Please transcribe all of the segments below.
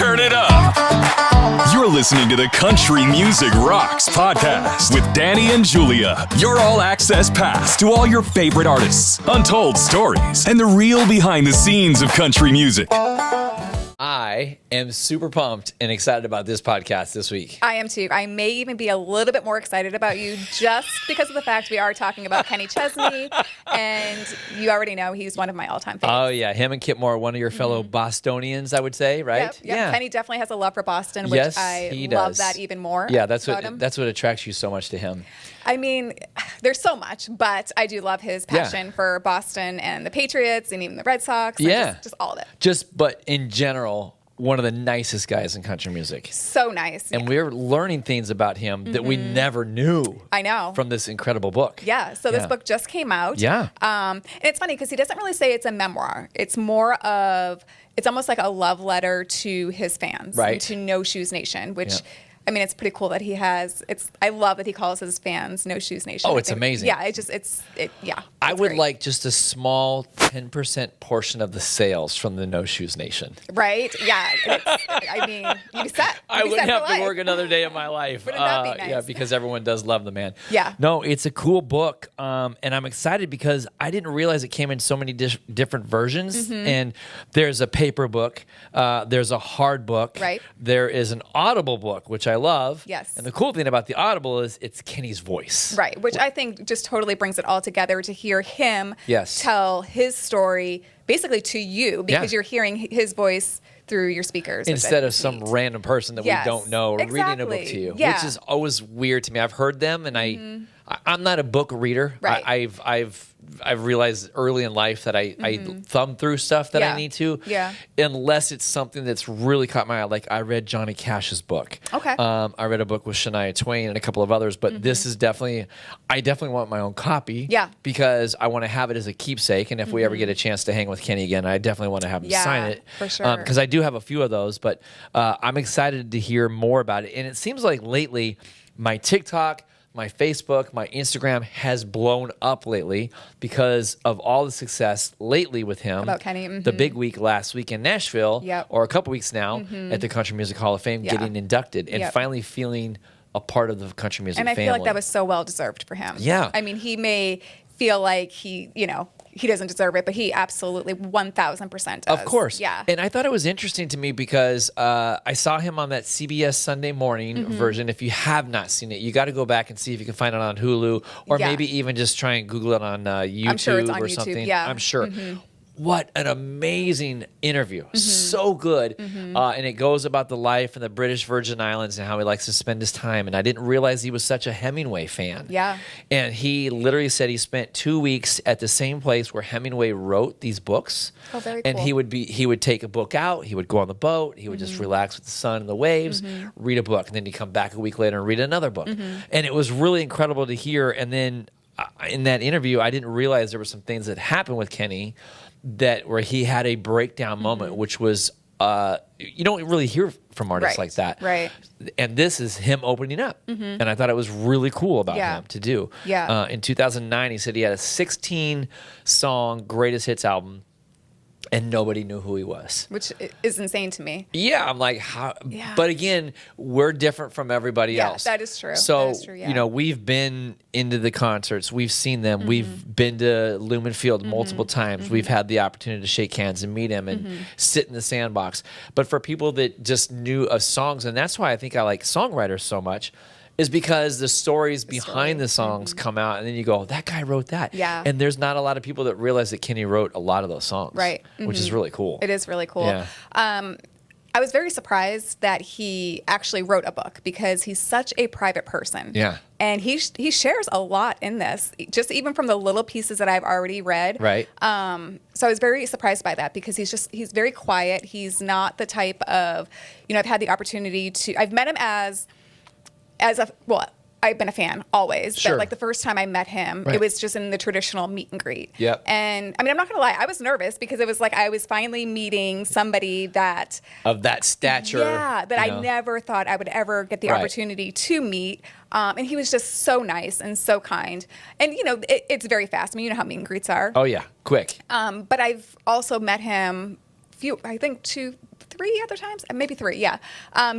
turn it up. You're listening to the Country Music Rocks podcast with Danny and Julia. Your all-access pass to all your favorite artists, untold stories, and the real behind-the-scenes of country music. I am super pumped and excited about this podcast this week. I am too. I may even be a little bit more excited about you just because of the fact we are talking about Kenny Chesney, and you already know he's one of my all-time favorites. Oh, yeah. Him and Kip Moore, one of your fellow Bostonians, I would say, right? Yep. Yeah. Kenny definitely has a love for Boston, which Yes, I he love does. that even more. Yeah, that's about him. what attracts you so much to him. I mean, there's so much, but I do love his passion for Boston and the Patriots and even the Red Sox. Yeah. Just all of it. But in general, one of the nicest guys in country music. So nice. And we're learning things about him that we never knew. I know. From this incredible book. Yeah. So this book just came out. Yeah. And it's funny because he doesn't really say it's a memoir. It's more of, it's almost like a love letter to his fans. Right. To No Shoes Nation, which, I mean, it's pretty cool that he has, I love that he calls his fans No Shoes Nation. Oh, it's amazing. Yeah. I would great. like just a small 10% portion of the sales from the No Shoes Nation. Right? Yeah. I mean, you'd be set. I wouldn't have to work another day of my life. Wouldn't that be nice? Yeah, because everyone does love the man. Yeah. No, it's a cool book, and I'm excited because I didn't realize it came in so many different versions. And there's a paper book, there's a hard book, Right. There is an Audible book, which I love. Yes. And the cool thing about the Audible is it's Kenny's voice. Right, which I think just totally brings it all together to hear him Yes. tell his story basally to you because you're hearing his voice through your speakers. Instead of some random person that we don't know reading a book to you, which is always weird to me. I've heard them, and I'm not a book reader. Right. I've realized early in life that I thumb through stuff that I need to, unless it's something that's really caught my eye. Like I read Johnny Cash's book. Okay. I read a book with Shania Twain and a couple of others, but this is I definitely want my own copy. Yeah. Because I want to have it as a keepsake, and if we ever get a chance to hang with Kenny again, I definitely want to have him sign it. For sure. Because I do have a few of those, but I'm excited to hear more about it. And it seems like lately, my TikTok, my Facebook, my Instagram has blown up lately because of all the success lately with him. About Kenny. The big week last week in Nashville, or a couple weeks now at the Country Music Hall of Fame, getting inducted and finally feeling a part of the country music family. And I feel like that was so well deserved for him. Yeah. I mean, he may feel like he doesn't deserve it, but he absolutely 1,000% does. Of course. Yeah. And I thought it was interesting to me because I saw him on that CBS Sunday morning version. If you have not seen it, you got to go back and see if you can find it on Hulu or maybe even just try and Google it on YouTube I'm sure it's on or YouTube. something. Yeah. I'm sure. What an amazing interview. So good. And it goes about the life in the British Virgin Islands and how he likes to spend his time. And I didn't realize he was such a Hemingway fan. Yeah. And he literally said he spent 2 weeks at the same place where Hemingway wrote these books. Oh, very and cool. he would take a book out, he would go on the boat, he would just relax with the sun and the waves, read a book, and then he'd come back a week later and read another book. And it was really incredible to hear. And then in that interview, I didn't realize there were some things that happened with Kenny where he had a breakdown moment, which was you don't really hear from artists like that. Right. And this is him opening up. And I thought it was really cool about him to do. Yeah. In 2009, he said he had a 16-song greatest hits album, and nobody knew who he was. Which is insane to me. Yeah, I'm like, how? Yeah. But again, we're different from everybody else. Yeah, that is true. So, that is true, yeah. We've been into the concerts. We've seen them. We've been to Lumen Field multiple times. We've had the opportunity to shake hands and meet him and sit in the sandbox. But for people that just knew of songs, and that's why I think I like songwriters so much, is because the stories behind the songs come out, and then you go, that guy wrote that. Yeah. And there's not a lot of people that realize that Kenny wrote a lot of those songs. Right. Which is really cool. It is really cool. Yeah. I was very surprised that he actually wrote a book because he's such a private person. Yeah. And he shares a lot in this, just even from the little pieces that I've already read. Right. So I was very surprised by that because he's very quiet. He's not the type of, I've had the opportunity I've met him I've been a fan always. Sure. But like the first time I met him, Right. it was just in the traditional meet and greet. Yep. And I mean, I'm not going to lie, I was nervous because it was like I was finally meeting somebody that Of that stature. Yeah, that I never thought I would ever get the opportunity to meet. And he was just so nice and so kind. And, it's very fast. I mean, you know how meet and greets are. Oh, yeah. Quick. But I've also met him I think 2, 3 other times, maybe 3, yeah,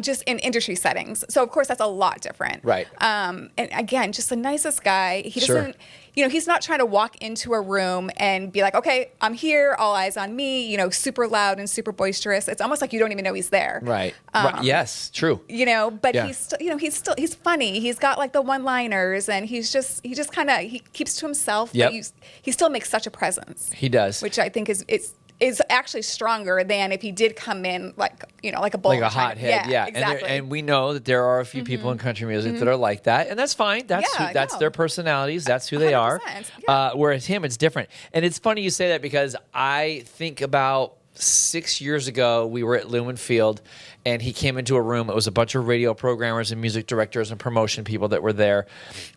just in industry settings. So of course that's a lot different. Right. And again, just the nicest guy. He Sure. doesn't, he's not trying to walk into a room and be like, okay, I'm here, all eyes on me, super loud and super boisterous. It's almost like you don't even know he's there. Right. Right. Yes, true. But Yeah. he's funny. He's got like the one-liners, and he just kind of, he keeps to himself. Yep. But he still makes such a presence. He does. Which I think is actually stronger than if he did come in like a bull. Like a hothead, yeah. Exactly. And we know that there are a few people in country music that are like that, and that's fine. That's their personalities. That's who they are. 100%, yeah. Whereas him, it's different. And it's funny you say that, because I think about 6 years ago, we were at Lumen Field, and he came into a room. It was a bunch of radio programmers and music directors and promotion people that were there.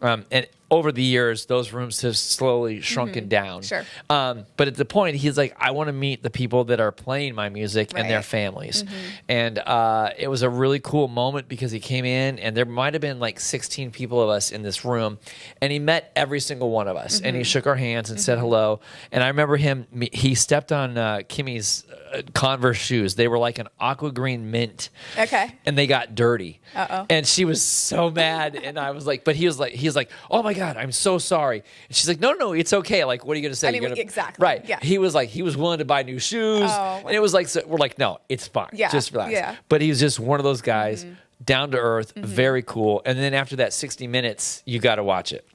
And over the years, those rooms have slowly shrunken down. Sure. But at the point, he's like, I want to meet the people that are playing my music and their Right. families. And it was a really cool moment, because he came in, and there might have been like 16 people of us in this room, and he met every single one of us, and he shook our hands and said hello. And I remember he stepped on Kimmy's Converse shoes. They were like an aqua green mint. Okay. And they got dirty. Uh-oh. And she was so mad. And I was like, but he was like, oh my God, I'm so sorry. And she's like, no, it's okay. Like, what are you going to say? I mean, You're gonna... exactly. Right. Yeah. He was willing to buy new shoes. Oh. And it was like, so we're like, no, it's fine. Yeah. Just relax. Yeah. But he was just one of those guys, down to earth, very cool. And then after that 60 minutes, you got to watch it.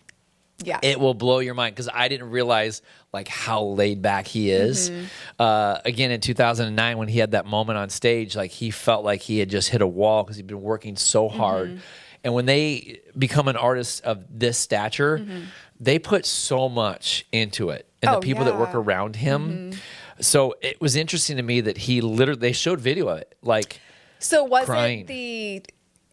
Yeah. It will blow your mind, because I didn't realize like how laid back he is. Again, in 2009, when he had that moment on stage, like he felt like he had just hit a wall, because he'd been working so hard. And when they become an artist of this stature, they put so much into it, and the people that work around him. So it was interesting to me that they showed video of it, like So was crying.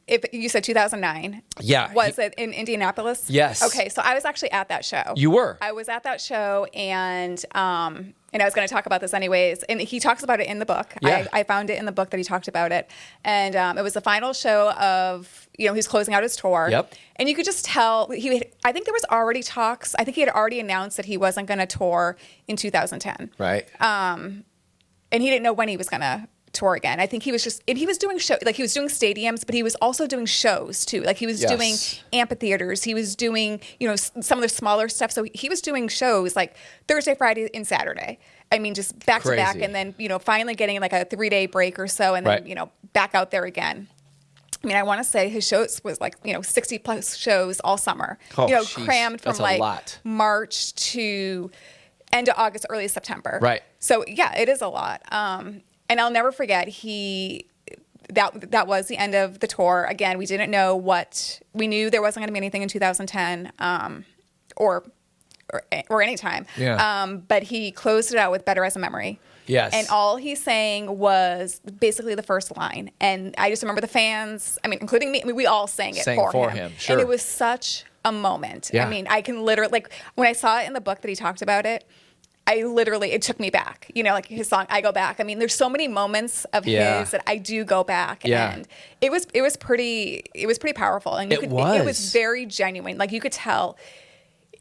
if you said 2009? Yeah. Was it in Indianapolis? Yes. Okay, so I was actually at that show. You were? I was at that show, and I was going to talk about this anyways. And he talks about it in the book. Yeah. I found it in the book that he talked about it. And it was the final show of, he's closing out his tour. Yep. And you could just tell, I think there was already talks. I think he had already announced that he wasn't going to tour in 2010. Right. And he didn't know when he was going to tour again. I think he was doing show, like he was doing stadiums, but he was also doing shows too. Like he was doing amphitheaters. He was doing, some of the smaller stuff. So he was doing shows like Thursday, Friday, and Saturday. I mean, just back to back, and then, finally getting like a 3-day break or so, and then, back out there again. I mean, I want to say his shows was like, 60 plus shows all summer, crammed from like March to end of August, early September. Right. So yeah, it is a lot. And I'll never forget, that was the end of the tour. Again, we didn't know we knew there wasn't going to be anything in 2010, or any time. Yeah. But he closed it out with Better as a Memory. Yes. And all he sang was basically the first line. And I just remember the fans, including me, we all sang it for him. Sure. And it was such a moment. Yeah. I can literally, like, when I saw it in the book that he talked about it, it took me back, like his song, I Go Back. There's so many moments of his that I do go back. Yeah. And it was pretty powerful. And it was very genuine. Like you could tell,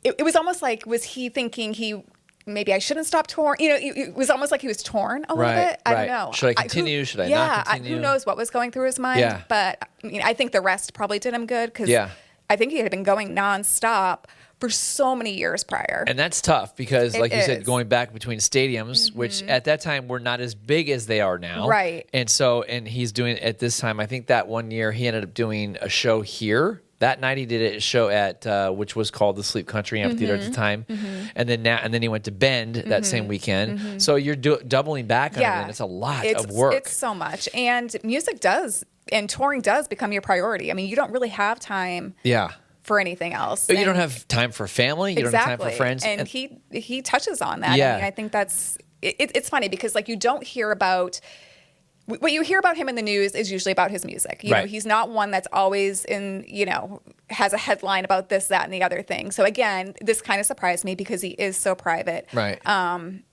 it was almost like, was he thinking maybe I shouldn't stop touring? It was almost like he was torn a little bit. I don't know. Should I continue? Should I not continue? Who knows what was going through his mind? Yeah. But I think the rest probably did him good, because I think he had been going nonstop for so many years prior. And that's tough, because like you said, going back between stadiums, which at that time were not as big as they are now. Right. And he's doing, at this time, I think that one year he ended up doing a show here. That night he did a show at which was called the Sleep Country Amphitheater at the time, and then he went to Bend that same weekend. So you're doubling back on it, and it's a lot of work. It's so much, and music does, and touring does become your priority. You don't really have time. Yeah. For anything else. But you don't have time for family. You don't have time for friends. And he touches on that. Yeah. I think that's it's funny, because like you don't hear about. What you hear about him in the news is usually about his music. You know, he's not one that's always has a headline about this, that, and the other thing. So again, this kind of surprised me, because he is so private. Right. But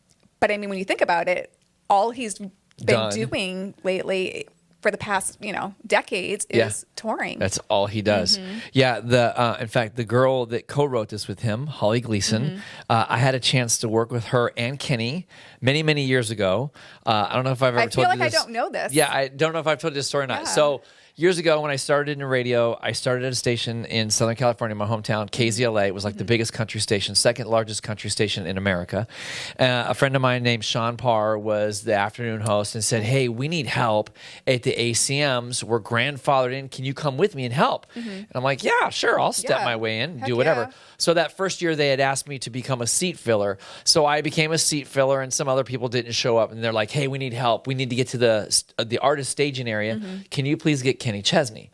when you think about it, all he's been doing lately for the past, decades is touring. That's all he does. Yeah. In fact, the girl that co-wrote this with him, Holly Gleason, I had a chance to work with her and Kenny many, many years ago. I don't know if I've ever told you this. I feel like I don't know this. Yeah, I don't know if I've told you this story or not. Yeah. So years ago, when I started in radio, I started at a station in Southern California, my hometown, KZLA. It was like the biggest country station, second largest country station in America. A friend of mine named Sean Parr was the afternoon host and said, hey, we need help at the ACMs. We're grandfathered in. Can you come with me and help? And I'm like, yeah, sure. I'll step my way in, do whatever. Yeah. So that first year, they had asked me to become a seat filler. So I became a seat filler, and some other people didn't show up. And they're like, hey, we need help. We need to get to the artist staging area. Can you please get Kenny Chesney?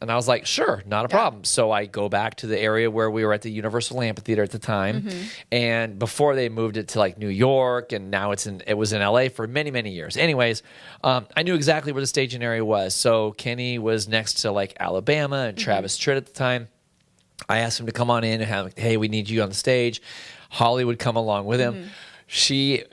And I was like, sure, not a problem. So I go back to the area where we were at the Universal Amphitheater at the time. And before they moved it to like New York, and now it was in LA for many, many years. Anyways, I knew exactly where the staging area was. So Kenny was next to like Alabama and Travis Tritt at the time. I asked him to come on in and have, hey, we need you on the stage. Holly would come along with him. She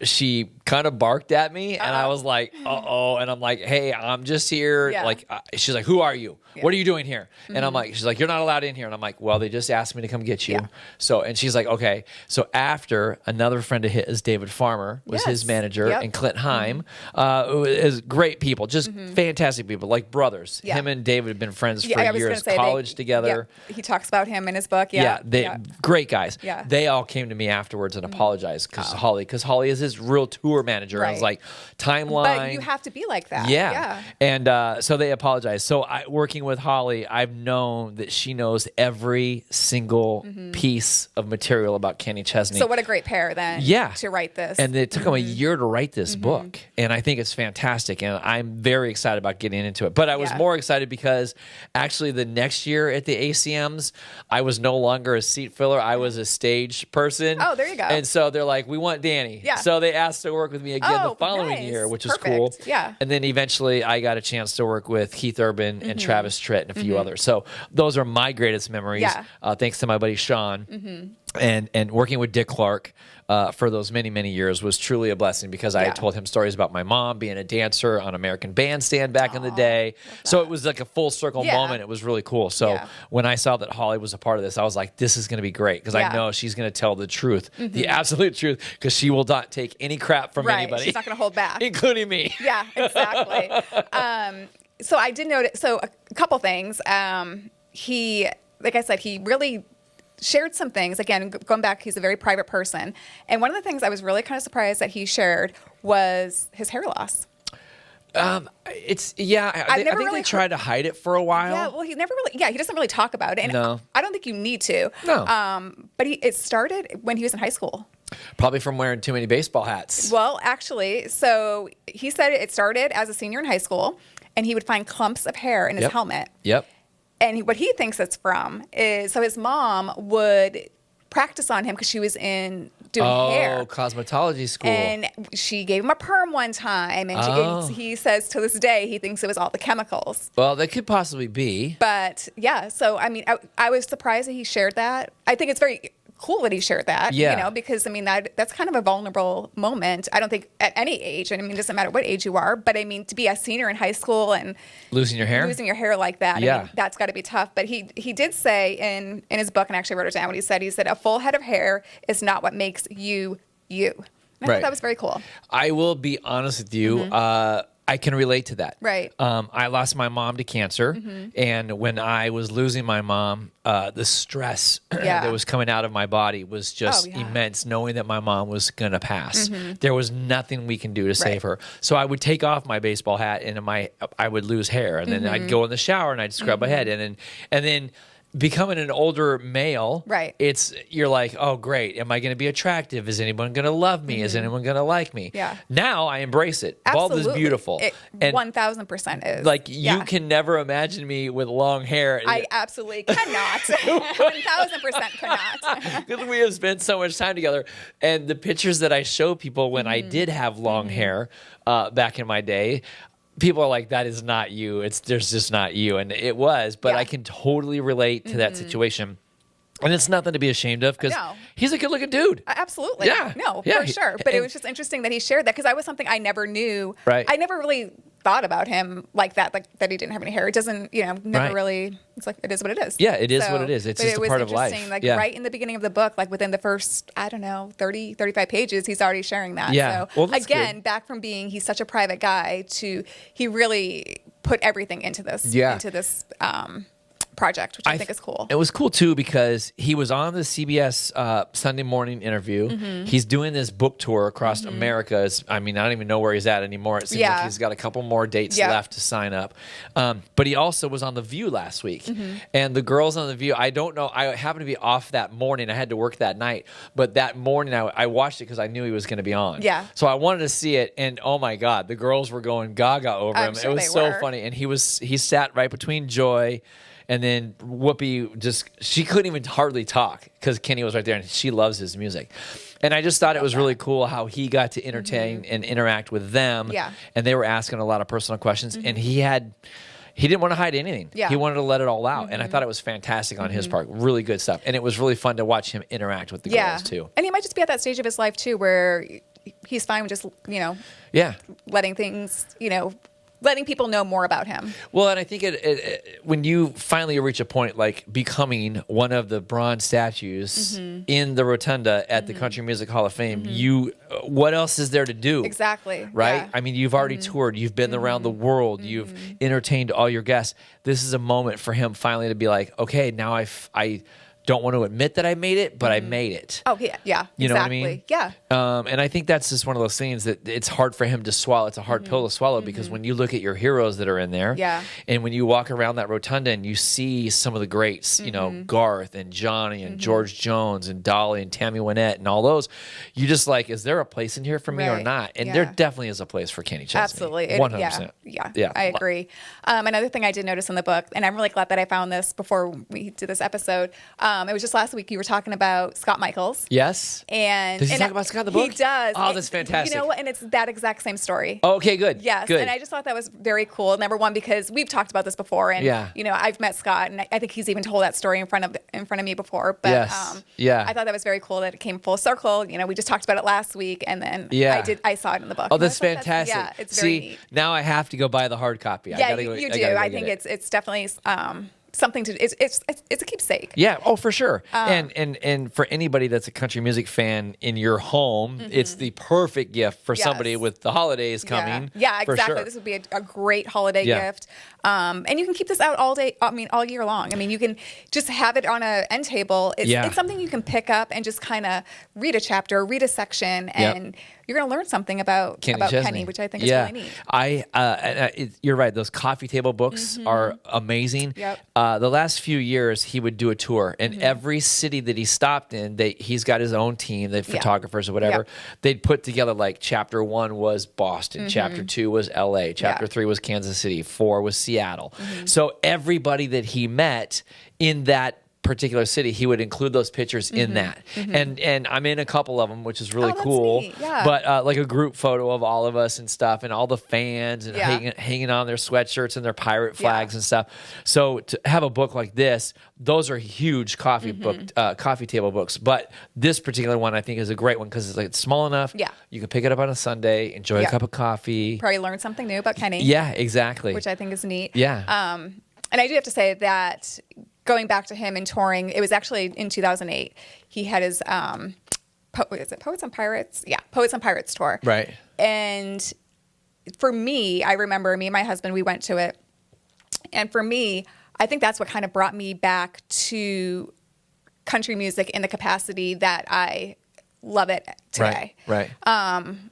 kind of barked at me, and I was like, uh-oh. And I'm like, hey, I'm just here. Yeah. Like, she's like, who are you? What are you doing here? And I'm like, she's like, you're not allowed in here. And I'm like, well, they just asked me to come get you. Yeah. So, and she's like, okay. So after, another friend of his, David Farmer, was his manager, and Clint Heim, who is great people, just fantastic people, like brothers. Yeah. Him and David have been friends for I was gonna years, say college together. He talks about him in his book. Great guys. Yeah. They all came to me afterwards and apologized because Holly is his real tour manager. I was like, timeline. But you have to be like that. Yeah. And so they apologized. So working with Holly, I've known that she knows every single piece of material about Kenny Chesney. So what a great pair then. Yeah. To write this. And it took him a year to write this book. And I think it's fantastic. And I'm very excited about getting into it. But I was more excited because actually the next year at the ACMs, I was no longer a seat filler. I was a stage person. Oh, there you go. And so they're like, we want Danny. Yeah. So they asked to work with me again the following year, which was cool. Yeah. And then eventually I got a chance to work with Keith Urban and Travis Tritt and a few others. So those are my greatest memories. Yeah. Thanks to my buddy Sean. And working with Dick Clark for those many, many years was truly a blessing because I had told him stories about my mom being a dancer on American Bandstand back in the day. So it was like a full circle moment. It was really cool. So when I saw that Holly was a part of this, I was like, this is going to be great because I know she's going to tell the truth, the absolute truth, because she will not take any crap from anybody. She's not going to hold back. Including me. Yeah, exactly. So I did notice, a couple things. He, like I said, he really shared some things. Again, going back, he's a very private person. And one of the things I was really kind of surprised that he shared was his hair loss. I think they tried to hide it for a while. Yeah, well, he doesn't really talk about it. And No. I don't think you need to. No. But it started when he was in high school. Probably from wearing too many baseball hats. Well, actually, so he said it started as a senior in high school, and he would find clumps of hair in his helmet. Yep. And what he thinks it's from is, so his mom would practice on him because she was doing hair. Oh, cosmetology school. And she gave him a perm one time. And he says to this day, he thinks it was all the chemicals. Well, that could possibly be. But yeah, so I mean, I was surprised that he shared that. I think it's very cool that he shared that, because I mean, that's kind of a vulnerable moment. I don't think at any age, and I mean, it doesn't matter what age you are, but I mean, to be a senior in high school and losing your hair like that, I mean, that's got to be tough. But he did say in his book, and I actually wrote it down what he said, a full head of hair is not what makes you you. And I thought that was very cool. I will be honest with you. I can relate to that. Right. I lost my mom to cancer. And when I was losing my mom, the stress that was coming out of my body was just immense, knowing that my mom was going to pass. There was nothing we can do to save her. So I would take off my baseball hat and I would lose hair. And then I'd go in the shower and I'd scrub my head. And then becoming an older male, you're like, oh, great. Am I going to be attractive? Is anyone going to love me? Is anyone going to like me? Yeah. Now I embrace it. Absolutely. Bald is beautiful. It 1,000% is. Like, you can never imagine me with long hair. I absolutely cannot. 1,000% cannot. Because we have spent so much time together. And the pictures that I show people when I did have long hair back in my day, people are like, that is not you. There's just not you. And it was, but I can totally relate to that situation. And it's nothing to be ashamed of because he's a good looking dude. Absolutely. Yeah. No, for sure. But it was just interesting that he shared that because that was something I never knew. Right. I never really thought about him like that, like that he didn't have any hair. It doesn't, never really. It's like it is what it is. Yeah, it is what it is. It's just a part of life. Like right in the beginning of the book, like within the first, 35 pages, he's already sharing that. Yeah. So again, back from being he's such a private guy to he really put everything into this project, which I think is cool. It was cool too because he was on the CBS Sunday morning interview. He's doing this book tour across America. I don't even know where he's at anymore. It seems like he's got a couple more dates left to sign up. But he also was on The View last week. And the girls on The View, I don't know, I happened to be off that morning. I had to work that night. But that morning I watched it because I knew he was going to be on. Yeah. So I wanted to see it. And oh my God, the girls were going gaga over him. Sure it was so funny. And he sat right between Joy. And then Whoopi she couldn't even hardly talk because Kenny was right there and she loves his music. And I just thought it was really cool how he got to entertain and interact with them. Yeah. And they were asking a lot of personal questions. And he didn't want to hide anything. Yeah. He wanted to let it all out. And I thought it was fantastic on his part. Really good stuff. And it was really fun to watch him interact with the girls too. And he might just be at that stage of his life too where he's fine with just, letting people know more about him. Well, and I think when you finally reach a point like becoming one of the bronze statues in the rotunda at the Country Music Hall of Fame, what else is there to do? Exactly. Right? Yeah. I mean, you've already toured. You've been around the world. You've entertained all your guests. This is a moment for him finally to be like, okay, now I don't want to admit that I made it, but I made it. Oh, yeah. Yeah. You know what I mean? Yeah. And I think that's just one of those things that it's hard for him to swallow. It's a hard pill to swallow because when you look at your heroes that are in there, and when you walk around that rotunda and you see some of the greats, Garth and Johnny and George Jones and Dolly and Tammy Wynette and all those, you just like, is there a place in here for me or not? And there definitely is a place for Kenny Chesney. Absolutely. 100%. Yeah. I agree. Another thing I did notice in the book, and I'm really glad that I found this before we did this episode, it was just last week you were talking about Scott Michaels. Yes. And does he talk about Scott in the book? He does. Oh, that's fantastic. You know what? And it's that exact same story. Oh, okay, good. Yes. Good. And I just thought that was very cool. Number one, because we've talked about this before, and I've met Scott, and I think he's even told that story in front of me before. But I thought that was very cool that it came full circle. We just talked about it last week, and then I saw it in the book. Oh, that's fantastic. It's very neat. Now I have to go buy the hard copy. Yeah, you do. I think it's definitely something to. It's a keepsake. Yeah. Oh, for sure. And for anybody that's a country music fan in your home, it's the perfect gift for somebody with the holidays coming. Yeah, exactly. For sure. This would be a great holiday gift. And you can keep this out all day. All year long. You can just have it on an end table. It's something you can pick up and just kind of read a chapter, read a section, and you're going to learn something about Kenny, which I think is really neat. You're right. Those coffee table books are amazing. Yep. The last few years, he would do a tour, and every city that he stopped in, he's got his own team, the photographers or whatever. Yep. They'd put together like chapter 1 was Boston, chapter 2 was LA, chapter 3 was Kansas City, 4 was Seattle. So everybody that he met in that particular city, he would include those pictures in that. And I'm in a couple of them, which is really cool. Neat. Yeah. But like a group photo of all of us and stuff, and all the fans and hanging on their sweatshirts and their pirate flags and stuff. So to have a book like this, those are huge coffee table books. But this particular one I think is a great one because it's small enough. Yeah. You can pick it up on a Sunday, enjoy a cup of coffee. Probably learn something new about Kenny. Yeah, exactly. Which I think is neat. Yeah. And I do have to say that going back to him and touring, it was actually in 2008. He had his Poets on Pirates? Yeah, Poets on Pirates tour. Right. And for me, I remember me and my husband, we went to it. And for me, I think that's what kind of brought me back to country music in the capacity that I love it today. Right. And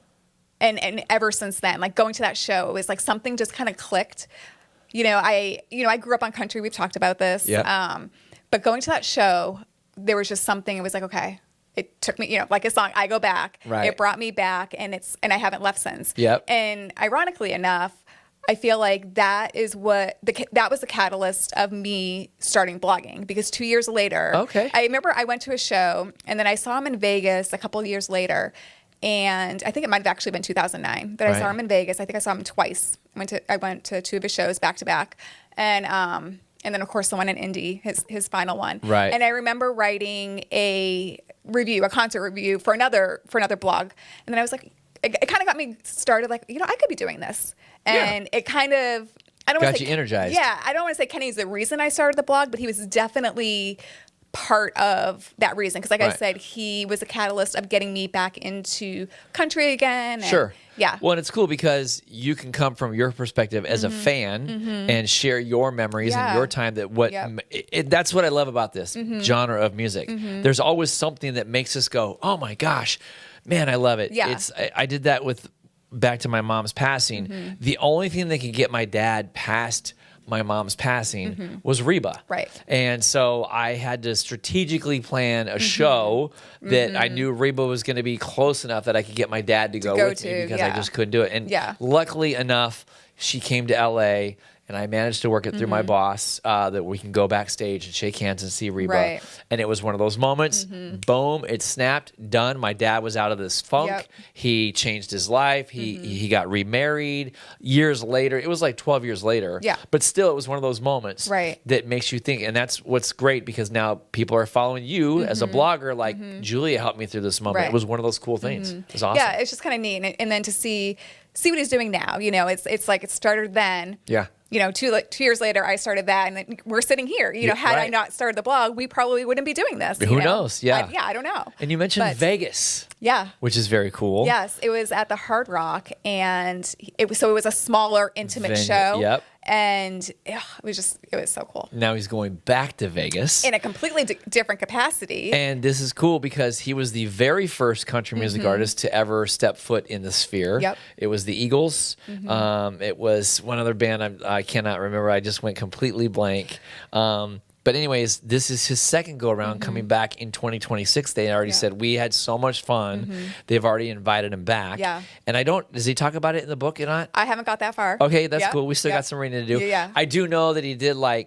ever since then, like going to that show, it was like something just kind of clicked. I grew up on country. We've talked about this. Yep. But going to that show, there was just something. It was like, okay, it took me, like a song. I go back. Right. It brought me back, and I haven't left since. Yep. And ironically enough, I feel like that is that was the catalyst of me starting blogging, because 2 years later, I remember I went to a show, and then I saw him in Vegas a couple of years later. And I think it might have actually been 2009 that I saw him in Vegas. I think I saw him twice. I went to 2 of his shows back to back, and then of course the one in Indy, his final one. Right. And I remember writing a concert review for another blog, and then I was like, it kind of got me started like, I could be doing this. And it kind of, I don't want got to you say, energized. Yeah, I don't want to say Kenny's the reason I started the blog, but he was definitely part of that reason. Because like I said, he was a catalyst of getting me back into country again. And, sure. Yeah. Well, and it's cool because you can come from your perspective as a fan and share your memories and your time. That's what I love about this genre of music. There's always something that makes us go, oh my gosh, man, I love it. Yeah. I did that with back to my mom's passing. The only thing that could get my dad past my mom's passing was Reba. Right. And so I had to strategically plan a show that I knew Reba was going to be close enough that I could get my dad to go with me because I just couldn't do it. And luckily enough, she came to LA and I managed to work it through my boss that we can go backstage and shake hands and see Reba. Right. And it was one of those moments, boom, it snapped, done. My dad was out of this funk. Yep. He changed his life. He got remarried. Years later, it was like 12 years later. Yeah. But still, it was one of those moments that makes you think. And that's what's great because now people are following you as a blogger. Like, Julia helped me through this moment. Right. It was one of those cool things. It was awesome. Yeah, it's just kind of neat. And then to see what he's doing now, it's like it started then. Yeah. 2 years later, I started that, and then we're sitting here. Had I not started the blog, we probably wouldn't be doing this. Who knows? Yeah. I don't know. And you mentioned Vegas. Yeah. Which is very cool. Yes, it was at the Hard Rock, and it was a smaller, intimate show. Yep. And it was so cool. Now he's going back to Vegas in a completely different capacity. And this is cool because he was the very first country music artist to ever step foot in the sphere. Yep. It was the Eagles. It was one other band I cannot remember. I just went completely blank. But anyways, this is his second go around coming back in 2026. They already said we had so much fun. They've already invited him back. Yeah. And does he talk about it in the book or not? I haven't got that far. Okay, that's cool. We still got some reading to do. Yeah. I do know that he did I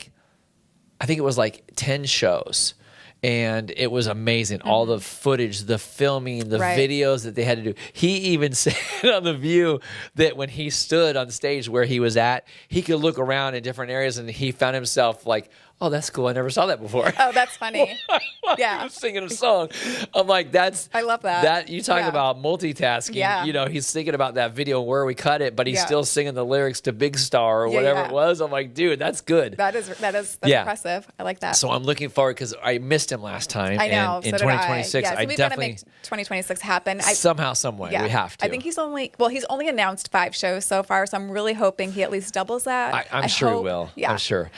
think it was 10 shows. And it was amazing. All the footage, the filming, the videos that they had to do. He even said on The View that when he stood on stage where he was at, he could look around in different areas and he found himself like, oh, that's cool. I never saw that before. Oh, that's funny. He was singing a song. I'm like, I love that. That you talk about multitasking. Yeah. He's thinking about that video where we cut it, but he's still singing the lyrics to Big Star or whatever it was. I'm like, dude, that's good. That's impressive. I like that. So I'm looking forward because I missed him last time. I know. And in so 2026, so I we've definitely got to make 2026 happen. Somehow, some way, we have to. I think he's only announced 5 shows so far, so I'm really hoping he at least doubles that. I'm sure he will. Yeah. I'm sure.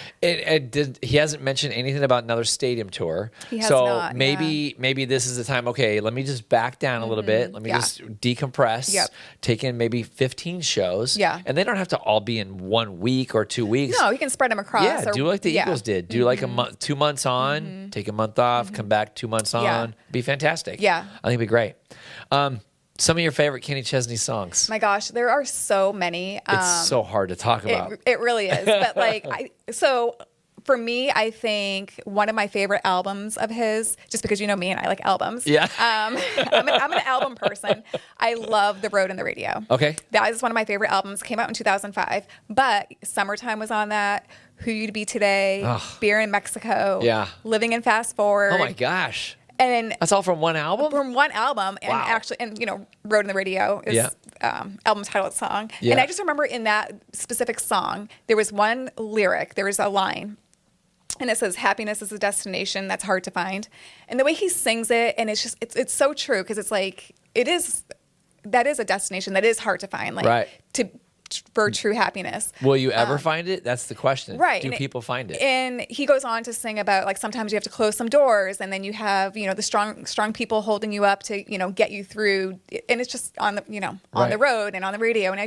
He hasn't mentioned anything about another stadium tour. He has not. Maybe this is the time. Okay, let me just back down a little bit. Let me just decompress. Yep. Take in maybe 15 shows. Yeah. And they don't have to all be in 1 week or 2 weeks. No, he can spread them across. Yeah, do like the Eagles did. Do like a month, 2 months on, take a month off, come back 2 months on. Be fantastic. Yeah. I think it'd be great. Some of your favorite Kenny Chesney songs. My gosh, there are so many. It's so hard to talk about. It really is. But for me, I think one of my favorite albums of his, just because you know me and I like albums. Yeah. I'm an album person. I love The Road and the Radio. Okay. That is one of my favorite albums. Came out in 2005. But Summertime was on that. Who You to Be Today. Beer in Mexico. Yeah. Living in Fast Forward. Oh my gosh. And that's all from one album? From one album. And actually, Road and the Radio is album title song. Yeah. And I just remember in that specific song, there was one lyric, there was a line. And it says, happiness is a destination that's hard to find. And the way he sings it, and it's so true, because it's like, that is a destination that is hard to find. For true happiness. Will you ever find it? That's the question. Right. Do people find it? And he goes on to sing about sometimes you have to close some doors, and then you have the strong people holding you up to get you through. And it's just on the on the road and on the radio. And I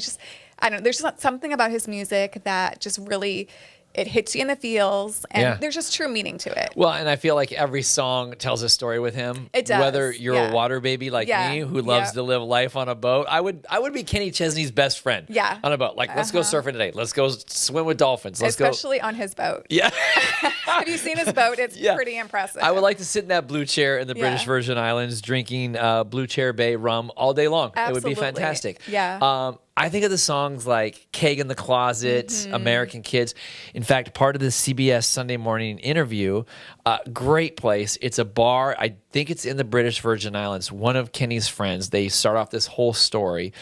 don't know. There's just something about his music that just really. It hits you in the feels, and there's just true meaning to it. Well, and I feel like every song tells a story with him. It does. Whether you're a water baby like me who loves to live life on a boat, I would be Kenny Chesney's best friend. Yeah. On a boat. Let's go surfing today. Let's go swim with dolphins. Especially on his boat. Yeah. Have you seen his boat? It's pretty impressive. I would like to sit in that blue chair in the British Virgin Islands drinking Blue Chair Bay rum all day long. Absolutely. It would be fantastic. Yeah. I think of the songs like Keg in the Closet, American Kids. In fact, part of the CBS Sunday morning interview, great place. It's a bar. I think it's in the British Virgin Islands. One of Kenny's friends, they start off this whole story.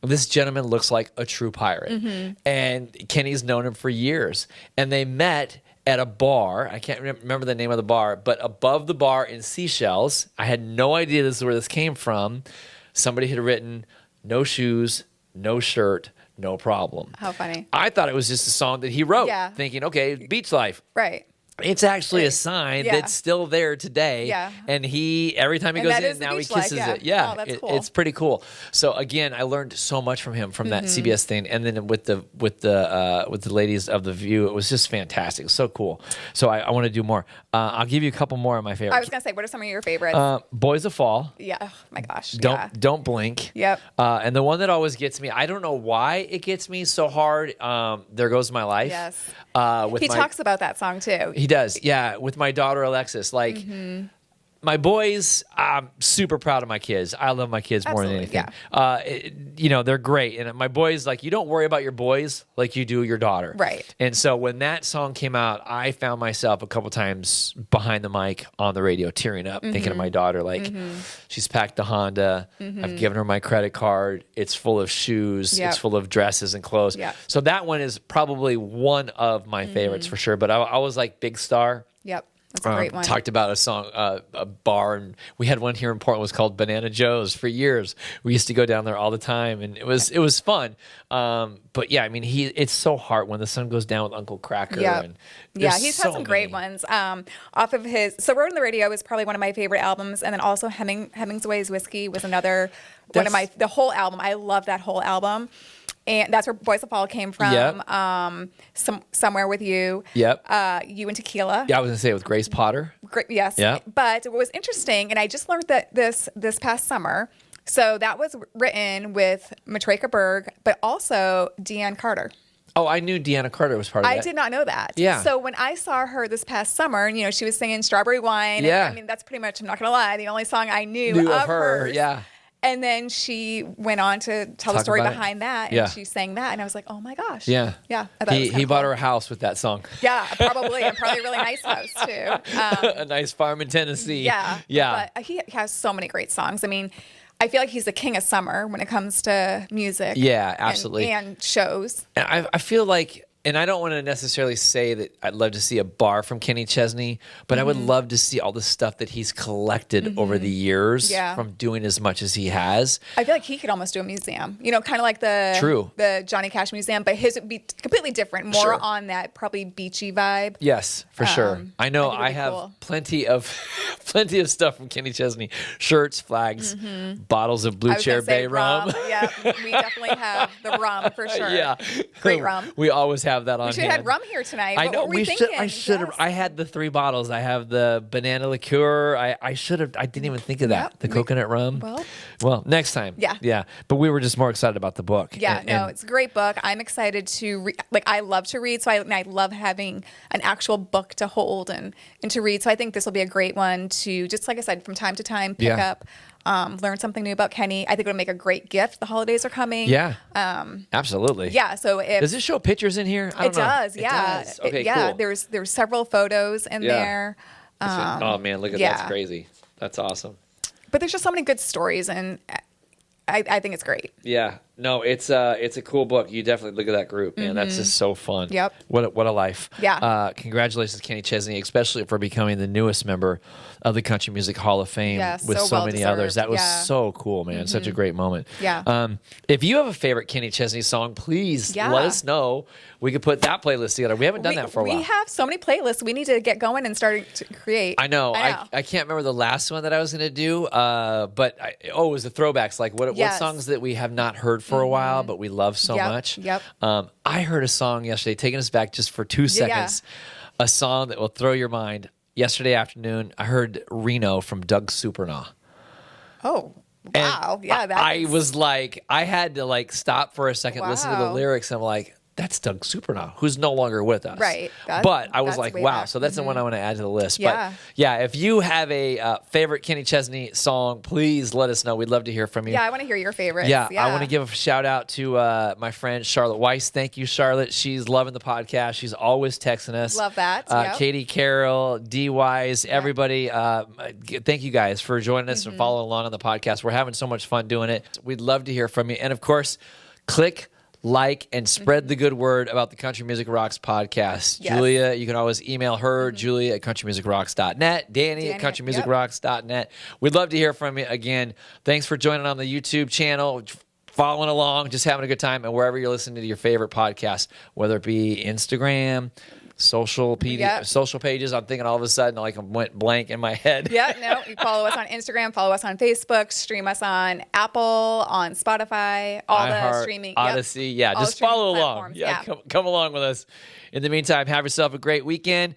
This gentleman looks like a true pirate. And Kenny's known him for years. And they met at a bar. I can't remember the name of the bar, but above the bar in Seychelles, I had no idea this is where this came from. Somebody had written, "No shoes, no shirt, no problem." How funny. I thought it was just a song that he wrote, thinking, okay, beach life. Right. It's actually a sign that's still there today. Yeah. And he, every time he goes in, now he kisses it. Yeah. Oh, that's cool. It's pretty cool. So again, I learned so much from him from that CBS thing. And then with the ladies of The View, it was just fantastic. So cool. So I want to do more. I'll give you a couple more of my favorites. I was going to say, what are some of your favorites? Boys of Fall. Yeah. Oh my gosh. Don't blink. Yep. And the one that always gets me, I don't know why it gets me so hard. There Goes My Life. Yes. He talks about that song too. He does, yeah. With my daughter Alexis, like my boys, I'm super proud of my kids. I love my kids more than anything. Yeah. They're great. And my boys, like, you don't worry about your boys like you do your daughter. Right. And so when that song came out, I found myself a couple times behind the mic on the radio, tearing up, thinking of my daughter. Like, she's packed the Honda. I've given her my credit card. It's full of shoes. Yep. It's full of dresses and clothes. Yep. So that one is probably one of my favorites for sure. But I was like Big Star. Yep. That's a great one. Talked about a song, a bar, and we had one here in Portland. It was called Banana Joe's for years. We used to go down there all the time, and it was fun. But yeah, I mean, it's so hard when the sun goes down with Uncle Cracker. Yeah, And he's had some great ones. Off of his, so Road on the Radio is probably one of my favorite albums, and then also Hemingway's Whiskey was another one of the whole album. I love that whole album. And that's where Boys of Fall came from. Yep. Somewhere with You. Yep. You and Tequila. Yeah, I was gonna say with Grace Potter. Great, yes. Yep. But what was interesting, and I just learned that this past summer. So that was written with Matreka Berg, but also Deanne Carter. Oh, I knew Deanna Carter was part of that. I did not know that. Yeah. So when I saw her this past summer, and, she was singing Strawberry Wine. Yeah. And, I mean, that's pretty much, I'm not going to lie, the only song I knew of her. hers. Yeah. And then she went on to tell the story behind that, and she sang that, and I was like, "Oh my gosh!" Yeah, yeah. I thought it was he bought cool. her a house with that song. Yeah, probably, and probably a really nice house too. A nice farm in Tennessee. Yeah, yeah. But he has so many great songs. I mean, I feel like he's the king of summer when it comes to music. Yeah, absolutely. And shows. And I feel like. And I don't want to necessarily say that I'd love to see a bar from Kenny Chesney, but I would love to see all the stuff that he's collected over the years from doing as much as he has. I feel like he could almost do a museum, kind of like the Johnny Cash Museum, but his would be completely different, more on that probably beachy vibe. Yes, for sure. I know I have cool. plenty of stuff from Kenny Chesney: shirts, flags, bottles of Blue Chair Bay rum. Yeah, we definitely have the rum for sure. Yeah, great rum. We always have that on hand. We should have had rum here tonight. I know. What were we thinking? I should have. I had the 3 bottles. I have the banana liqueur. I should have. I didn't even think of that. The coconut rum. Well, next time. Yeah. Yeah. But we were just more excited about the book. Yeah. It's a great book. I'm excited to read. Like, I love to read, so I love having an actual book to hold and to read. So I think this will be a great one to, just like I said, from time to time pick up. Learn something new about Kenny. I think it'll make a great gift. The holidays are coming. Yeah. Absolutely. Yeah. So does it show pictures in here? I don't know. Does. Yeah. It does. Okay. Yeah. Cool. There's several photos in there. Oh man, look at that. That's crazy. That's awesome. But there's just so many good stories, and I think it's great. Yeah. No, it's a cool book. You definitely look at that group, man. That's just so fun. Yep. What a life. Yeah. Congratulations, Kenny Chesney, especially for becoming the newest member of the Country Music Hall of Fame with so many others. That was so cool, man. Such a great moment. Yeah. If you have a favorite Kenny Chesney song, please let us know. We could put that playlist together. We haven't done that for a while. We have so many playlists. We need to get going and start to create. I know. I can't remember the last one that I was going to do, but it was the throwbacks. Like what songs that we have not heard for a while, but we love so much. Yep. I heard a song yesterday, taking us back just for 2 seconds, a song that will throw your mind. Yesterday afternoon, I heard Reno from Doug Supernaw. Oh, wow. And I was like, I had to stop for a second, listen to the lyrics. I'm like, that's Doug Supernaw, who's no longer with us. Right. But I was That's like, way wow. back. So that's the one I want to add to the list. Yeah. But yeah, if you have a favorite Kenny Chesney song, please let us know. We'd love to hear from you. Yeah, I want to hear your favorites. Yeah, I want to give a shout out to my friend Charlotte Weiss. Thank you, Charlotte. She's loving the podcast. She's always texting us. Love that. Yep. Katie Carroll, D Wise, everybody. Thank you guys for joining us and following along on the podcast. We're having so much fun doing it. We'd love to hear from you. And of course, click, like, and spread the good word about the Country Music Rocks podcast. Yes. Julia, you can always email her, Julia at countrymusicrocks.net, Danny at countrymusicrocks.net. We'd love to hear from you again. Thanks for joining on the YouTube channel, following along, just having a good time, and wherever you're listening to your favorite podcast, whether it be Instagram, social pages. I'm thinking all of a sudden, like, I went blank in my head. Yeah, no, you follow us on Instagram, follow us on Facebook, stream us on Apple, on Spotify, all the streaming. Odyssey. Yeah, all just follow along. platforms. Yeah, come along with us. In the meantime, have yourself a great weekend.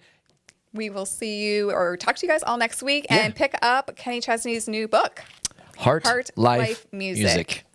We will see you or talk to you guys all next week and pick up Kenny Chesney's new book, Heart, Life, Music.